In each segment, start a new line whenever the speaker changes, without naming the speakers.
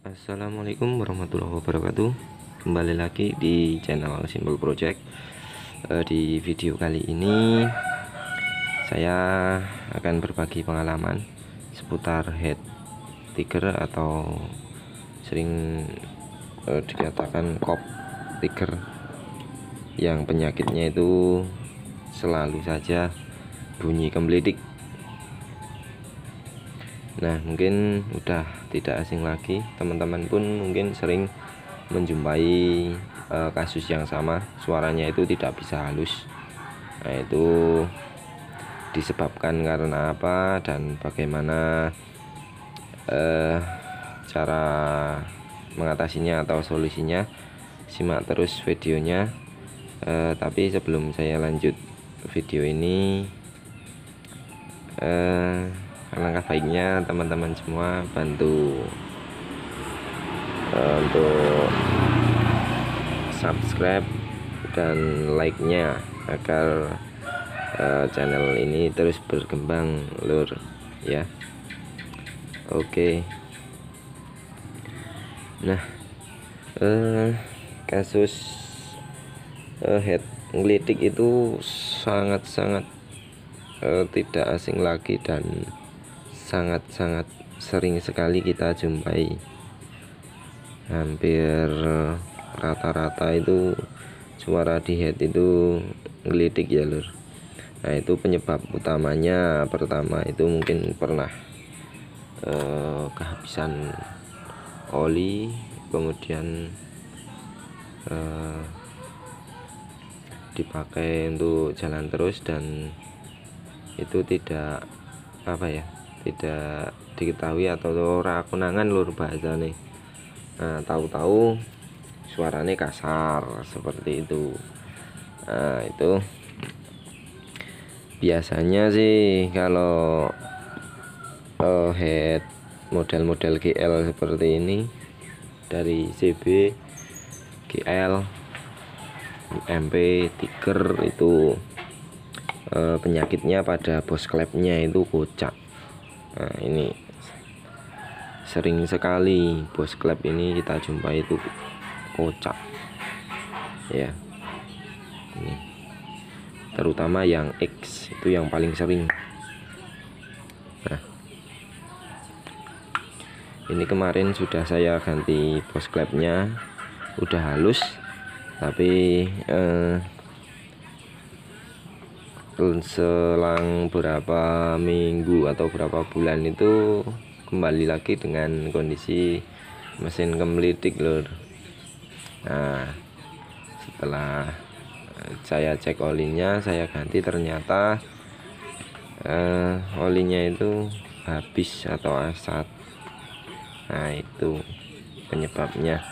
Assalamualaikum warahmatullahi wabarakatuh. Kembali lagi di channel Simple Project. Di video kali ini saya akan berbagi pengalaman seputar head tiger atau sering dikatakan kop tiger, yang penyakitnya itu selalu saja bunyi kemelidik. Nah, mungkin udah tidak asing lagi, teman-teman pun mungkin sering menjumpai kasus yang sama, suaranya itu tidak bisa halus. Nah, itu disebabkan karena apa dan bagaimana cara mengatasinya atau solusinya? Simak terus videonya. Tapi sebelum saya lanjut video ini, alangkah baiknya teman-teman semua bantu untuk subscribe dan like-nya agar channel ini terus berkembang, lur, ya. Oke. Nah, kasus head ngelidik itu sangat-sangat tidak asing lagi dan sangat-sangat sering sekali kita jumpai. Hampir rata-rata itu suara di head itu ngelidik ya, lur. Nah, itu penyebab utamanya, pertama itu mungkin pernah kehabisan oli, kemudian dipakai untuk jalan terus dan itu tidak tidak diketahui atau ora konangan, lur, bahasa nih. Nah, tahu-tahu suaranya kasar seperti itu. Nah, itu biasanya sih kalau head model-model GL seperti ini, dari CB, GL, MP, Tiger, itu penyakitnya pada bos klepnya itu kocak. Nah, ini sering sekali bos klep ini kita jumpai itu kocak ya. Ini terutama yang X itu yang paling sering. Nah, ini kemarin sudah saya ganti bos klepnya, udah halus, tapi selang berapa minggu atau berapa bulan itu kembali lagi dengan kondisi mesin kemelidik, lur. Nah, setelah saya cek olinya, saya ganti, ternyata olinya itu habis atau asat. Nah, itu penyebabnya,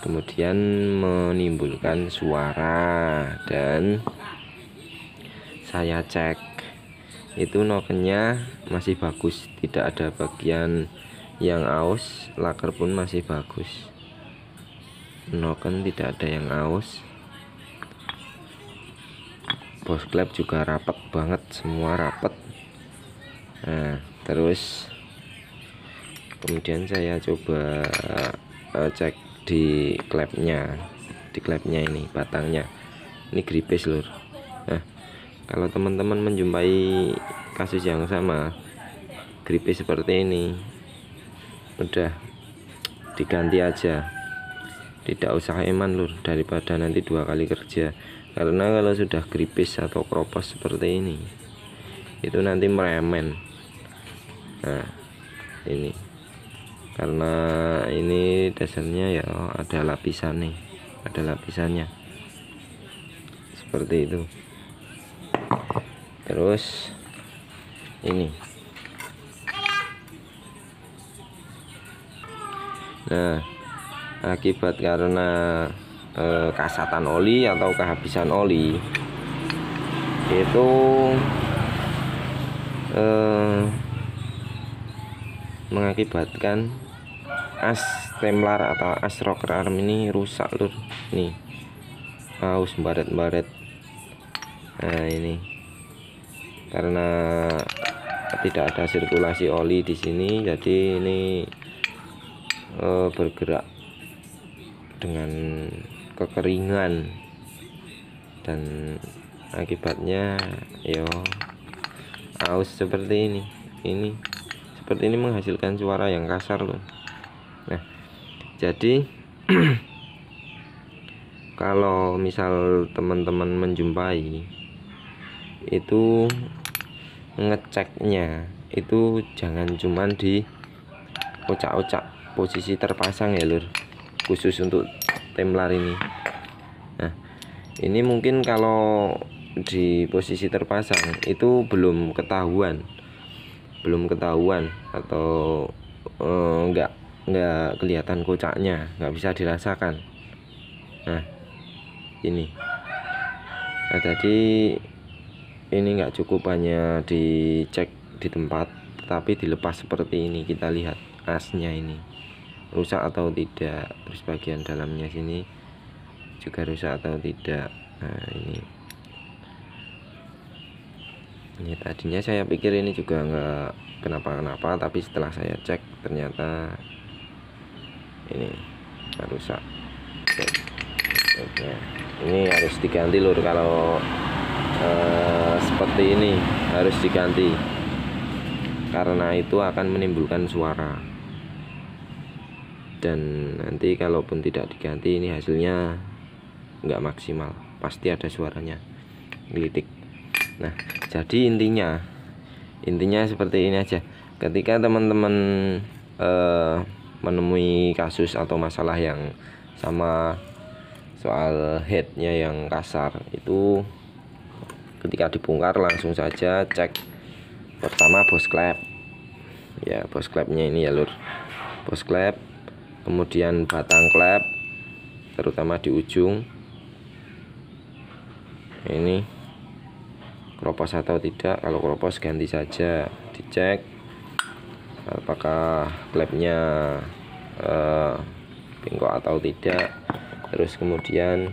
kemudian menimbulkan suara. Dan saya cek itu nokennya masih bagus, tidak ada bagian yang aus, laker pun masih bagus, noken tidak ada yang aus, bos klep juga rapet banget, semua rapet. Nah, terus kemudian saya coba cek di klepnya, ini batangnya, ini gripes, lur. Nah, kalau teman-teman menjumpai kasus yang sama, gripes seperti ini, udah diganti aja, tidak usah eman, lur, daripada nanti 2 kali kerja. Karena kalau sudah gripes atau kropos seperti ini, itu nanti meremen. Nah, ini karena ini dasarnya ya ada lapisan nih, ada lapisannya seperti itu. Terus ini, nah, akibat karena kasatan oli atau kehabisan oli itu mengakibatkan as temlar atau as rocker arm ini rusak, lur. Nih, aus baret-baret. Nah, ini karena tidak ada sirkulasi oli di sini, jadi ini bergerak dengan kekeringan, dan akibatnya yo aus seperti ini seperti ini menghasilkan suara yang kasar loh. Nah, jadi kalau misal teman-teman menjumpai itu, ngeceknya itu jangan cuman di ocak-ocak posisi terpasang ya lur, khusus untuk temlar ini. Nah, ini mungkin kalau di posisi terpasang itu belum ketahuan atau enggak kelihatan kocaknya, nggak bisa dirasakan. Nah ini, nah tadi ini nggak cukup hanya dicek di tempat, tetapi dilepas seperti ini, kita lihat asnya ini rusak atau tidak, terus bagian dalamnya sini juga rusak atau tidak. Nah ini tadinya saya pikir ini juga nggak kenapa-kenapa, tapi setelah saya cek ternyata ini rusak. Nah, ini harus diganti lur, kalau seperti ini harus diganti karena itu akan menimbulkan suara, dan nanti kalaupun tidak diganti ini hasilnya nggak maksimal, pasti ada suaranya gelitik. Nah, jadi intinya seperti ini aja. Ketika teman-teman menemui kasus atau masalah yang sama soal headnya yang kasar, itu ketika dibongkar langsung saja cek pertama bos klep ya, bos klepnya ini ya lur, bos klep, kemudian batang klep terutama di ujung ini kropos atau tidak. Kalau kropos ganti saja, dicek apakah klepnya bengkok atau tidak, terus kemudian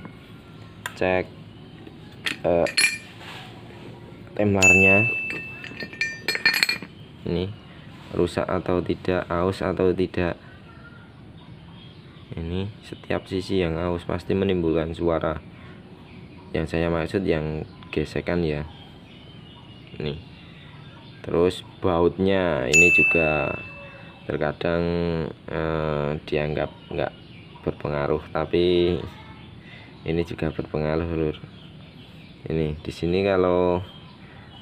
cek temlarnya ini rusak atau tidak, aus atau tidak. Ini setiap sisi yang aus pasti menimbulkan suara, yang saya maksud yang gesekan ya. Nih, terus bautnya ini juga terkadang dianggap nggak berpengaruh, tapi ini juga berpengaruh lur. Ini di sini kalau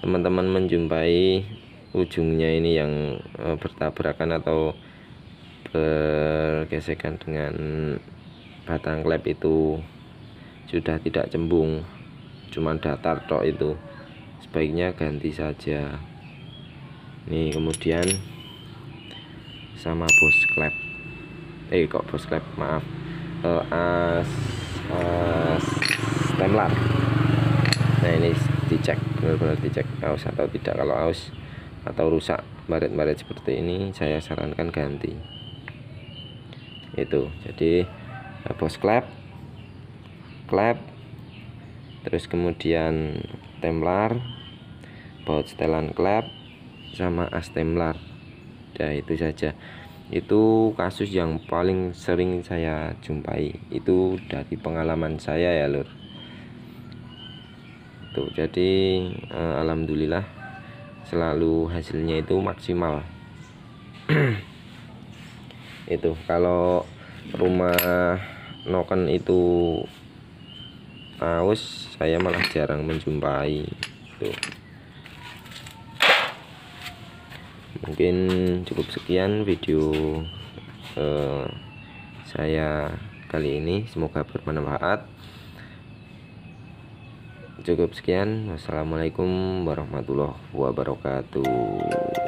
teman-teman menjumpai ujungnya ini yang bertabrakan atau bergesekan dengan batang klep itu sudah tidak cembung, cuman datar tok, itu sebaiknya ganti saja. Nih kemudian sama bos klep, kok bos klep, maaf, as temlar. Nah ini dicek, benar-benar dicek aus atau tidak. Kalau aus atau rusak baret-baret seperti ini, saya sarankan ganti. Itu jadi bos klep, terus kemudian temlar, baut setelan klep, sama as temlar. Nah itu saja, itu kasus yang paling sering saya jumpai, itu dari pengalaman saya ya lur. Tuh, jadi alhamdulillah selalu hasilnya itu maksimal. Itu kalau rumah noken itu aus, saya malah jarang menjumpai. Tuh. Mungkin cukup sekian video saya kali ini, semoga bermanfaat. Cukup sekian, wassalamualaikum warahmatullahi wabarakatuh.